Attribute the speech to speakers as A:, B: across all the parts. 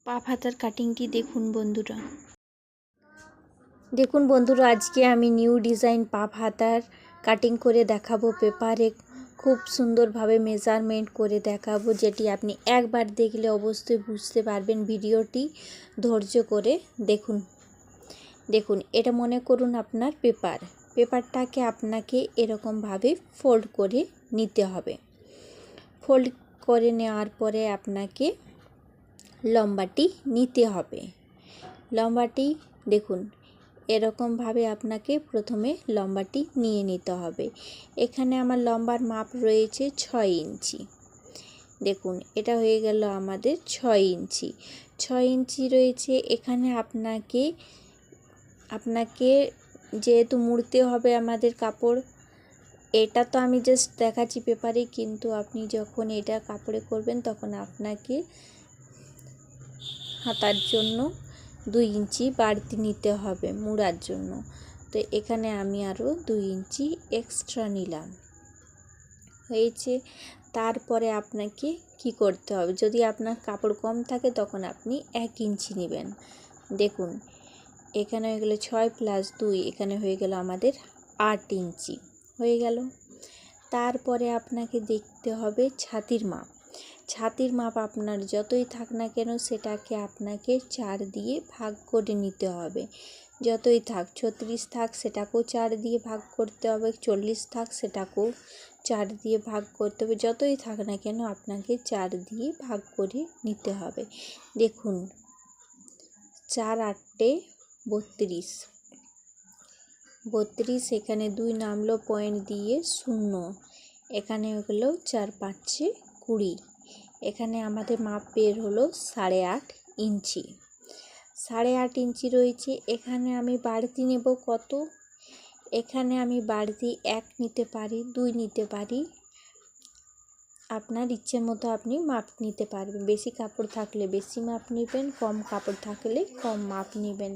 A: পাপ হাতার কাটিংটি দেখুন বন্ধুরা আজকে আমি নিউ ডিজাইন পাপ হাতার কাটিং করে দেখাবো। পেপারে খুব সুন্দরভাবে মেজারমেন্ট করে দেখাবো, যেটি আপনি একবার দেখলে অবশ্যই বুঝতে পারবেন। ভিডিওটি ধৈর্য করে দেখুন এটা মনে করুন আপনার পেপারটাকে আপনাকে এরকমভাবে ফোল্ড করে নিতে হবে। ফোল্ড করে নেওয়ার পরে আপনাকে লম্বাটি নিতে হবে। লম্বাটি দেখুন এরকমভাবে আপনাকে প্রথমে লম্বাটি নিয়ে নিতে হবে। এখানে আমার লম্বার মাপ রয়েছে 6 ইঞ্চি। দেখুন এটা হয়ে গেল আমাদের 6 ইঞ্চি। 6 ইঞ্চি রয়েছে। এখানে আপনাকে যেহেতু মুড়তে হবে আমাদের কাপড়, এটা তো আমি জাস্ট দেখাচ্ছি পেপারে, কিন্তু আপনি যখন এটা কাপড়ে করবেন তখন আপনাকে হাতার জন্য 2 ইঞ্চি বাড়তি নিতে হবে মুড়ার জন্য। তো এখানে আমি আরও 2 ইঞ্চি এক্সট্রা নিলাম। হয়েছে। তারপরে আপনাকে কি করতে হবে, যদি আপনার কাপড় কম থাকে তখন আপনি 1 ইঞ্চি নেবেন। দেখুন এখানে হয়ে গেল 6 + 2, এখানে হয়ে গেল আমাদের 8 ইঞ্চি হয়ে গেল। তারপরে আপনাকে দেখতে হবে ছাতির মাপ আপনার যতই থাক না কেন সেটাকে আপনাকে 4 দিয়ে ভাগ করে নিতে হবে। যতই থাক, 36 থাক সেটাকেও 4 দিয়ে ভাগ করতে হবে, 40 থাক সেটাকেও 4 দিয়ে ভাগ করতে হবে। যতই থাক না কেন আপনাকে 4 দিয়ে ভাগ করে নিতে হবে। দেখুন 4 × 8 = 32। এখানে 2 নামলো পয়েন্ট দিয়ে 0। এখানে হলো 4 × 5 = 20। এখানে আমাদের মাপ বের হলো 8.5 ইঞ্চি। 8.5 ইঞ্চি রয়েছে। এখানে আমি বাড়তি নেব কত, এখানে আমি বাড়তি 1 নিতে পারি, 2 নিতে পারি। আপনার ইচ্ছে মতো আপনি মাপ নিতে পারবেন। বেশি কাপড় থাকলে বেশি মাপ নেবেন, কম কাপড় থাকলে কম মাপ নেবেন।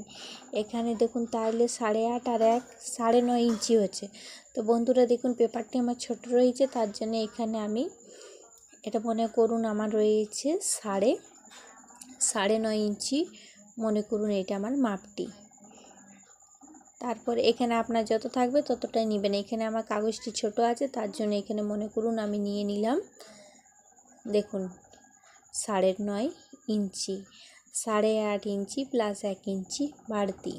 A: এখানে দেখুন তাহলে 8.5 আর 1 9.5 ইঞ্চি হচ্ছে। তো বন্ধুরা দেখুন পেপারটি আমার ছোট রয়েছে, তার জন্য এখানে আমি এটা মনে করুন আমার রয়েছে 9.5 ইঞ্চি মনে করুন এটা আমার মাপটি। তারপরে এখানে আপনার যত থাকবে ততটাই নেবেন। এখানে আমার কাগজটি ছোট আছে, তার জন্য এখানে মনে করুন আমি নিয়ে নিলাম দেখুন 9.5 ইঞ্চি। 8.5 ইঞ্চি + 1 ইঞ্চি বাড়তি।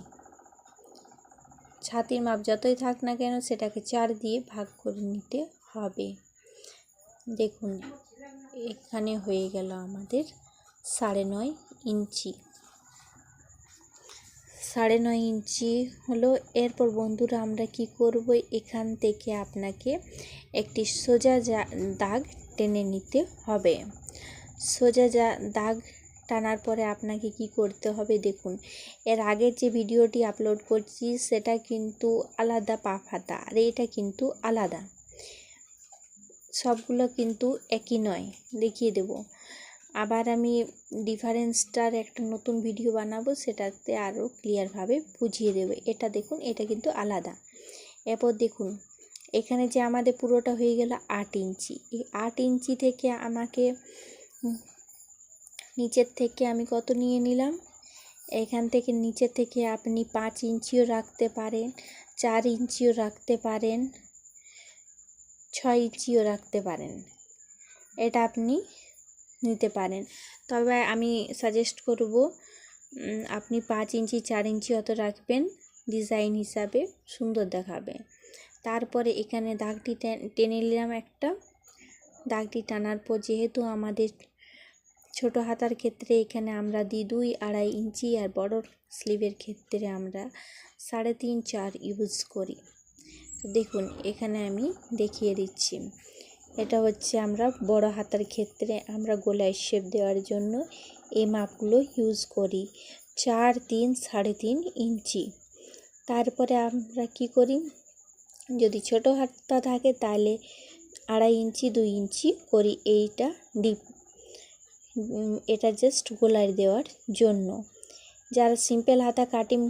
A: ছাতির মাপ যতই থাক না কেন সেটাকে 4 দিয়ে ভাগ করে নিতে হবে। দেখুন এখানে হয়ে গেল আমাদের 9.5 ইঞ্চি। 9.5 ইঞ্চি হলো। এরপর বন্ধুরা আমরা কি করব, এখান থেকে আপনাকে একটি সোজা দাগ টেনে নিতে হবে। সোজা দাগ টানার পরে আপনাকে কি করতে হবে, দেখুন এর আগের যে ভিডিওটি আপলোড করছি সেটা কিন্তু আলাদা পাপ হাতা, আর এটা কিন্তু আলাদা, সবগুলো কিন্তু একই নয়। দেখিয়ে দেব। আবার আমি ডিফারেন্সটার একটা নতুন ভিডিও বানাবো, সেটাতে আরও ক্লিয়ারভাবে বুঝিয়ে দেব। এটা দেখুন এটা কিন্তু আলাদা। এরপর দেখুন এখানে যে আমাদের পুরোটা হয়ে গেল 8 ইঞ্চি। এই 8 ইঞ্চি থেকে আমাকে নিচের থেকে আমি কত নিয়ে নিলাম, এখান থেকে নিচের থেকে আপনি 5 ইঞ্চিও রাখতে পারেন, 4 ইঞ্চিও রাখতে পারেন, 6 ইঞ্চিও রাখতে পারেন। এটা আপনি নিতে পারেন, তবে আমি সাজেস্ট করব আপনি 5 ইঞ্চি 4 ইঞ্চি অত রাখবেন, ডিজাইন হিসাবে সুন্দর দেখাবে। তারপরে এখানে দাগটি টেনে নিলাম একটা। দাগটি টানার পর যেহেতু আমাদের ছোট হাতার ক্ষেত্রে এখানে আমরা দিই 2-2.5 ইঞ্চি, আর বড় স্লিভের ক্ষেত্রে আমরা 3.5 4 ইউজ করি। তো দেখুন এখানে আমি দেখিয়ে দিচ্ছি। এটা হচ্ছে আমরা বড় হাতার ক্ষেত্রে আমরা গলায় শেপ দেওয়ার জন্য এই মাপগুলো ইউজ করি, 4 3 3.5 ইঞ্চি। তারপরে আমরা কি করি, যদি ছোট হাতা থাকে তাহলে 2.5 ইঞ্চি 2 ইঞ্চি করি। এইটা ডিপ, এটা জাস্ট গলায় দেওয়ার জন্য। যারা সিম্পল হাতা কাটিং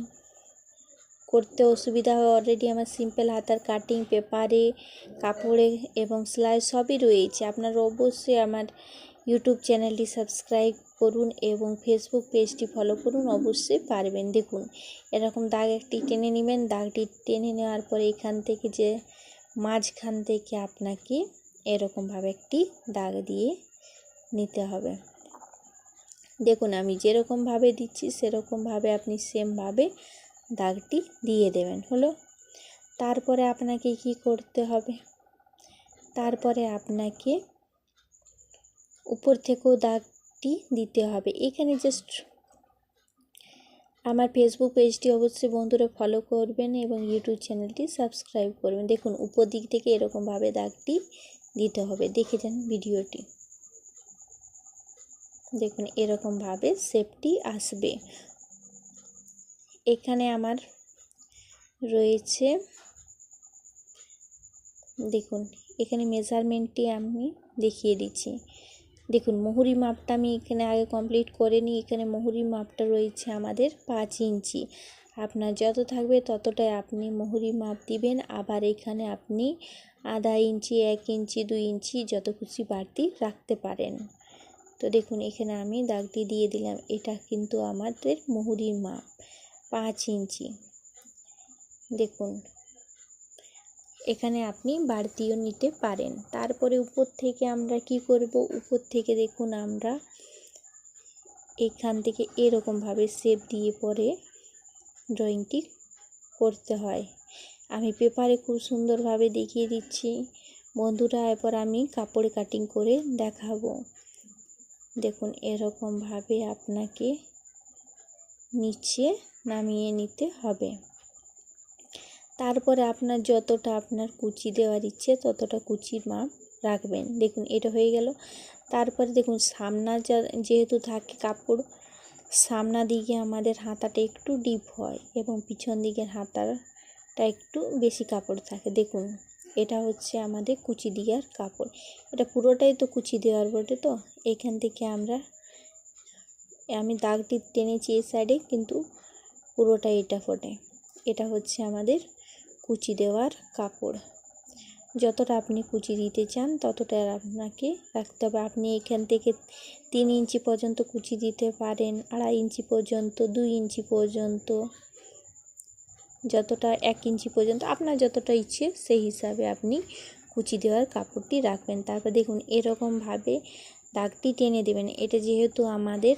A: করতে অসুবিধা হয়, অলরেডি আমার সিম্পল হাতার কাটিং পেপারে, কাপড়ে এবং সেলাই সবই রয়েছে। আপনারা অবশ্যই আমার ইউটিউব চ্যানেলটি সাবস্ক্রাইব করুন এবং ফেসবুক পেজটি ফলো করুন, অবশ্যই পারবেন। দেখুন এরকম দাগ একটি টেনে নেবেন। দাগটি টেনে নেওয়ার পরে এখান থেকে যে মাঝখান থেকে আপনাকে এরকমভাবে একটি দাগ দিয়ে নিতে হবে। দেখুন আমি যেরকমভাবে দিচ্ছি সেরকমভাবে আপনি সেমভাবে দাগটি দিয়ে দেবেন। হলো, তারপরে আপনাকে কি করতে হবে, তারপরে আপনাকে উপর থেকেও দাগটি দিতে হবে। এখানে জাস্ট আমার ফেসবুক পেজটি অবশ্যই বন্ধুরা ফলো করবেন এবং ইউটিউব চ্যানেলটি সাবস্ক্রাইব করবেন। দেখুন উপর দিক থেকে এরকমভাবে দাগটি দিতে হবে। দেখে যান ভিডিওটি। দেখুন এরকমভাবে শেপটি আসবে। এখানে আমার রয়েছে, দেখুন এখানে মেজারমেন্টটি আমি দেখিয়ে দিচ্ছি। দেখুন মুহুরি মাপটা আমি এখানে আগে কমপ্লিট করে নিই। এখানে মুহুরি মাপটা রয়েছে আমাদের 5 ইঞ্চি। আপনার যত থাকবে ততটাই আপনি মুহুরি মাপ দিবেন। আবার এখানে আপনি আধা ইঞ্চি, 1 ইঞ্চি, 2 ইঞ্চি যত খুশি বাড়তি রাখতে পারেন। তো দেখুন এখানে আমি দাগটি দিয়ে দিলাম। এটা কিন্তু আমাদের মুহুরির মাপ 5 ইঞ্চি। দেখুন এখানে আপনি বাড়তিও নিতে পারেন। তারপরে উপর থেকে আমরা কি করব, উপর থেকে দেখুন আমরা এখান থেকে এরকমভাবে শেপ দিয়ে পরে ড্রয়িংটি করতে হয়। আমি পেপারে খুব সুন্দরভাবে দেখিয়ে দিচ্ছি বন্ধুরা, এরপর আমি কাপড়ে কাটিং করে দেখাবো। দেখুন এরকমভাবে আপনাকে নিচে নামিয়ে নিতে হবে। তারপরে আপনার যতটা আপনার কুচি দেওয়ার ইচ্ছে ততটা কুচির মাপ রাখবেন। দেখুন এটা হয়ে গেল। তারপরে দেখুন সামনা যেহেতু থাকে কাপড়, সামনা দিকে আমাদের হাতাটা একটু ডিপ হয় এবং পিছন দিকের হাতাটা একটু বেশি কাপড় থাকে। দেখুন এটা হচ্ছে আমাদের কুচি দেওয়ার কাপড়। এটা পুরোটাই তো কুচি দেওয়ার বটে। তো এইখান থেকে আমি দাগটি টেনেছি এই সাইডে, কিন্তু পুরোটাই এটা ফোটে। এটা হচ্ছে আমাদের কুচি দেওয়ার কাপড়। যতটা আপনি কুচি দিতে চান ততটা আপনাকে রাখতে হবে। আপনি এখান থেকে 3 ইঞ্চি পর্যন্ত কুচি দিতে পারেন, 2.5 ইঞ্চি পর্যন্ত, 2 ইঞ্চি পর্যন্ত, যতটা 1 ইঞ্চি পর্যন্ত আপনার যতটা ইচ্ছে সেই হিসাবে আপনি কুচি দেওয়ার কাপড়টি রাখবেন। তারপর দেখুন এরকমভাবে দাগটি টেনে দেবেন। এটা যেহেতু আমাদের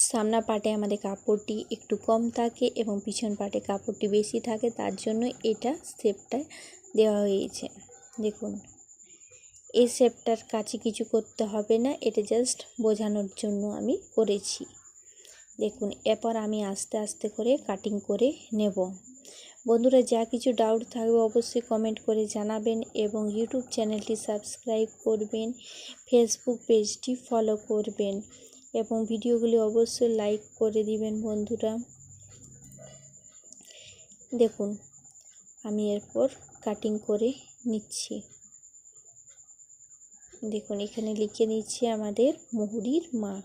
A: সামনা পাটে আমাদের কাপড়টি একটু কম থাকে এবং পিছন পাটে কাপড়টি বেশি থাকে, তার জন্য এটা শেপটা দেওয়া হয়েছে। দেখুন এই শেপটার কাছে কিছু করতে হবে না, এটা জাস্ট বোঝানোর জন্য আমি করেছি। দেখুন এরপর আমি আস্তে আস্তে করে কাটিং করে নেব। বন্ধুরা যা কিছু ডাউট থাকবে অবশ্যই কমেন্ট করে জানাবেন এবং ইউটিউব চ্যানেলটি সাবস্ক্রাইব করবেন, ফেসবুক পেজটি ফলো করবেন এবং ভিডিওগুলি অবশ্যই লাইক করে দিবেন বন্ধুরা। দেখুন আমি এরপর কাটিং করে নিচ্ছি। দেখুন এখানে লিখে নিচ্ছি আমাদের মুহুরির মাপ।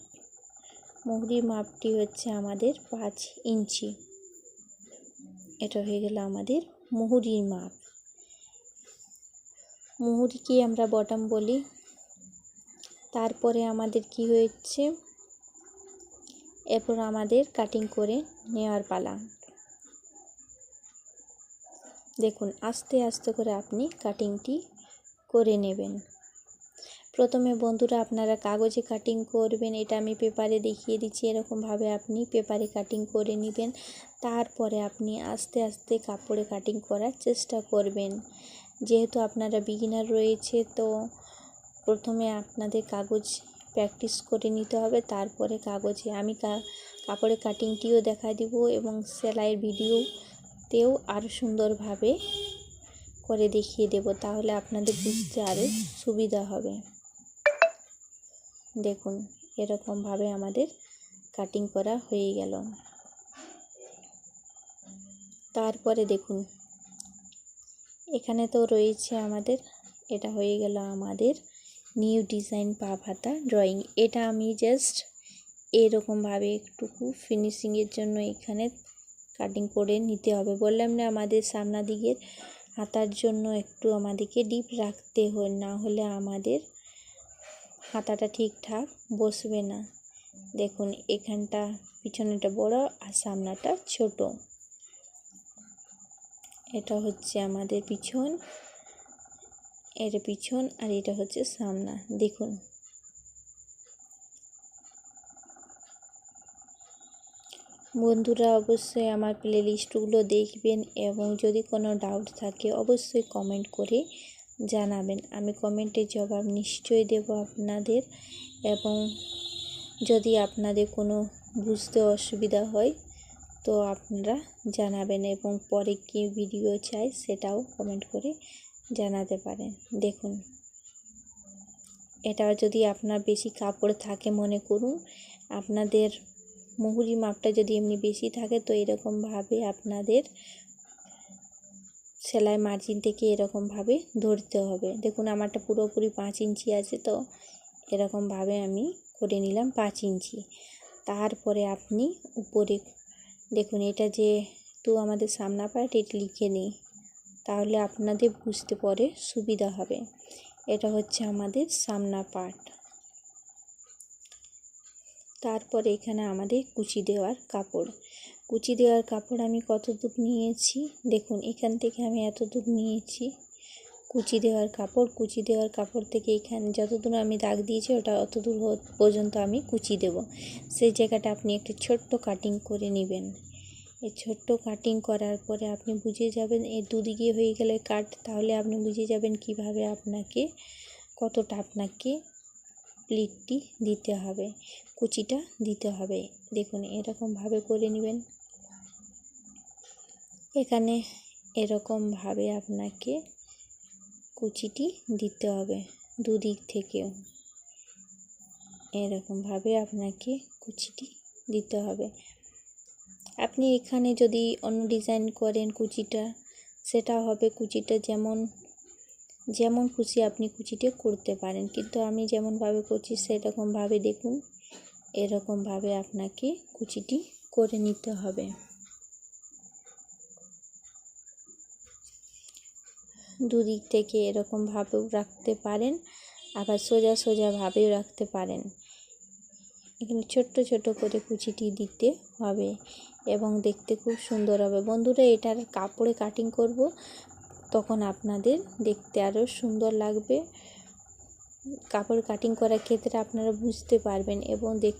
A: মুহুরির মাপটি হচ্ছে আমাদের 5 ইঞ্চি। এটা হয়ে গেল আমাদের মুহুরির মাপ। মুহুরিকে আমরা বটম বলি। তারপরে আমাদের কি হয়েছে, এরপর আমাদের কাটিং করে নেওয়ার পালা। দেখুন আস্তে আস্তে করে আপনি কাটিংটি করে নেবেন। প্রথমে বন্ধুরা আপনারা কাগজে কাটিং করবেন, এটা আমি পেপারে দেখিয়ে দিচ্ছি। এরকমভাবে আপনি পেপারে কাটিং করে নেবেন। তারপরে আপনি আস্তে আস্তে কাপড়ে কাটিং করার চেষ্টা করবেন। যেহেতু আপনারা বিগিনার রয়েছে, তো প্রথমে আপনাদের কাগজ প্র্যাকটিস করে নিতে হবে, তারপরে কাগজে আমি কাপড়ে কাটিংটিও দেখা দিব এবং সেলাইয়ের ভিডিওতেও আরও সুন্দরভাবে করে দেখিয়ে দেব, তাহলে আপনাদের বুঝতে আরও সুবিধা হবে। দেখুন এরকমভাবে আমাদের কাটিং করা হয়ে গেল। তারপরে দেখুন এখানে তো রয়েছে আমাদের, এটা হয়ে গেল আমাদের নিউ ডিজাইন পা হাতা ড্রয়িং। এটা আমি জাস্ট এরকমভাবে একটুকু ফিনিশিংয়ের জন্য এখানে কাটিং করে নিতে হবে। বললাম না আমাদের সামনা দিকের হাতার জন্য একটু আমাদেরকে ডিপ রাখতে হয়, না হলে আমাদের হাতাটা ঠিকঠাক বসবে না। দেখুন এখানটা পিছনেটা বড় আর সামনাটা ছোট। এটা হচ্ছে আমাদের পিছন, এটা পিছন আর এটা হচ্ছে সামনা। দেখুন বন্ধুরা অবশ্যই আমার প্লেলিস্টগুলো দেখবেন এবং যদি কোনো ডাউট থাকে অবশ্যই কমেন্ট করে জানাবেন। আমি কমেন্টের জবাব নিশ্চয়ই দেব আপনাদের, এবং যদি আপনাদের কোনো বুঝতে অসুবিধা হয় তো আপনারা জানাবেন, এবং পরে কি ভিডিও চাই সেটাও কমেন্ট করে জানাতে পারেন। দেখুন এটা যদি আপনার বেশি কাপড় থাকে, মনে করুন আপনাদের মুহুরি মাপটা যদি এমনি বেশি থাকে তো এরকমভাবে আপনাদের সেলাই মার্জিন থেকে এরকমভাবে ধরতে হবে। দেখুন আমারটা পুরোপুরি 5 ইঞ্চি আছে, তো এরকমভাবে আমি করে নিলাম 5 ইঞ্চি। তারপরে আপনি উপরে দেখুন এটা যেহেতু আমাদের সামনা পার্ট, এটা লিখে নিই তাহলে আপনাদের বুঝতে পরে সুবিধা হবে। এটা হচ্ছে আমাদের সামনা পার্ট। তারপরে এখানে আমাদের কুচি দেওয়ার কাপড়। কুচি দেওয়ার কাপড় আমি কতটুকু নিয়েছি দেখুন, এখান থেকে আমি এতটুকু নিয়েছি কুচি দেওয়ার কাপড়। কুচি দেওয়ার কাপড় থেকে এখানে যতদূর আমি দাগ দিয়েছি ওটা অতদূর পর্যন্ত আমি কুচি দেব। সেই জায়গাটা আপনি একটু ছোট্ট কাটিং করে নেবেন। এই ছোট্ট কাটিং করার পরে আপনি বুঝে যাবেন, এই দুদিকে হয়ে গেলে কাট, তাহলে আপনি বুঝে যাবেন কিভাবে আপনাকে কতটা আপনাকে প্লিটটি দিতে হবে, কুচিটা দিতে হবে। দেখুন এরকমভাবে করে নেবেন। এখানে এরকমভাবে আপনাকে কুচিটি দিতে হবে, দুদিক থেকেও এরকমভাবে আপনাকে কুচিটি দিতে হবে। আপনি এখানে যদি অন্য ডিজাইন করেন কুচিটা, সেটা হবে কুচিটা যেমন খুশি আপনি কুচিটা করতে পারেন, কিন্তু আমি যেমনভাবে করছি সেরকমভাবে দেখুন এরকমভাবে আপনাকে কুচিটি করে নিতে হবে। দুদিক থেকে এরকমভাবেও রাখতে পারেন, আবার সোজাভাবেও রাখতে পারেন। এখানে ছোট্ট ছোট করে কুচিটি দিতে হবে এবং দেখতে খুব সুন্দর হবে। বন্ধুরা এটার কাপড়ে কাটিং করব, তখন আপনাদের দেখতে আরও সুন্দর লাগবে। কাপড় কাটিং করার ক্ষেত্রে আপনারা বুঝতে পারবেন এবং দেখতে